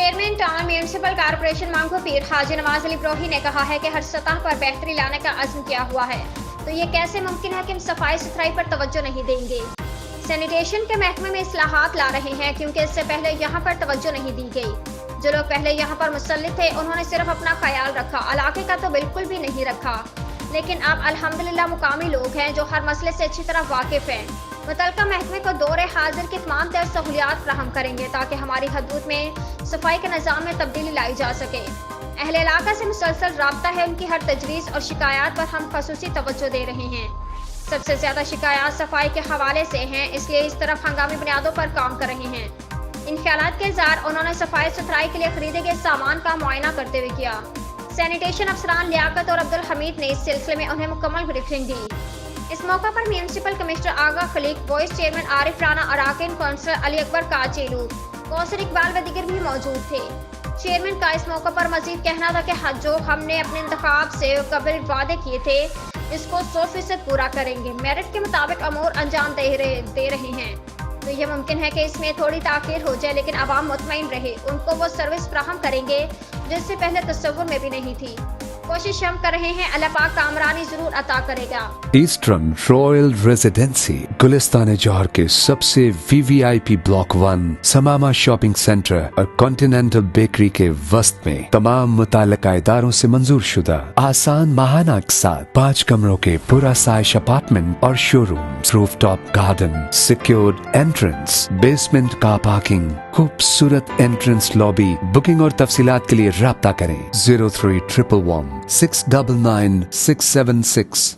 Chairman town municipal corporation मांगो पीर हाजी नवाज अली ब्रोही ने कहा है कि हर सतह पर बेहतरी लाने का अज़्म किया हुआ है, तो ये कैसे मुमकिन है कि हम सफाई सुथराई पर तवज्जो नहीं देंगे। सैनिटेशन के महकमे में इस्लाहात ला रहे हैं क्योंकि इससे पहले यहाँ पर तवज्जो नहीं दी गई। जो लोग पहले यहाँ पर मुसल्लित थे उन्होंने सिर्फ अपना ख्याल रखा, इलाके का तो बिल्कुल भी नहीं रखा। लेकिन अब अल्हम्दुलिल्लाह मुकामी लोग हैं जो हर मसले से अच्छी तरह वाकिफ हैं। मुतलका महकमे को दौरे हाजिर की तमाम तर सहूलियात फराहम करेंगे ताकि हमारी हदूद में सफाई के निज़ाम में तब्दीली लाई जा सके। अहले इलाका से मुसलसल राब्ता है, उनकी हर तजवीज़ और शिकायत पर हम खसूसी तवज्जो दे रहे हैं। सबसे ज़्यादा शिकायत सफाई के हवाले से हैं, इसलिए इस तरफ हंगामी बुनियादों पर काम कर रहे हैं। इन ख्यालात के इज़हार उन्होंने सफाई सुथराई के लिए खरीदे गए सामान का मुआयना करते हुए किया। सैनिटेशन अफसरान लियाकत और अब्दुल हमीद ने इस सिलसिले में उन्हें मुकम्मल ब्रीफिंग दी। इस मौका पर municipal commissioner Agha Khaliq, vice chairman Arif Rana, अराकीन काउंसिलर अली अकबर काचेलू, कौसर इकबाल व दीगर भी मौजूद थे। चेयरमैन का इस मौका पर मजीद कहना था कि जो हमने अपने इंतखाब से कबल वादे किए थे इसको 100% पूरा करेंगे। मेरिट के मुताबिक अमूर अंजाम दे रहे हैं, तो ये मुमकिन है कि इसमें थोड़ी ताख़ीर हो जाए, लेकिन आवाम मुतमईन रहे, उनको वो सर्विस फराहम करेंगे जिससे पहले तस्वुर में भी नहीं थी। कोशिश हम कर रहे हैं, अल्लाह पाक कामरानी जरूर अता करेगा। ईस्टर्न रॉयल रेजिडेंसी गुलिस्तान जौहर के सबसे VVIP ब्लॉक 1 समामा शॉपिंग सेंटर और कॉन्टिनेंटल बेकरी के वस्त में तमाम मुताल्लिका इदारों से मंजूर शुदा आसान माहाना के साथ 5 कमरों के पूरा साइज अपार्टमेंट और showroom, rooftop garden, secured entrance, basement car parking, खूबसूरत एंट्रेंस लॉबी। बुकिंग और तफसीलात के लिए राब्ता करें 0311 699 676।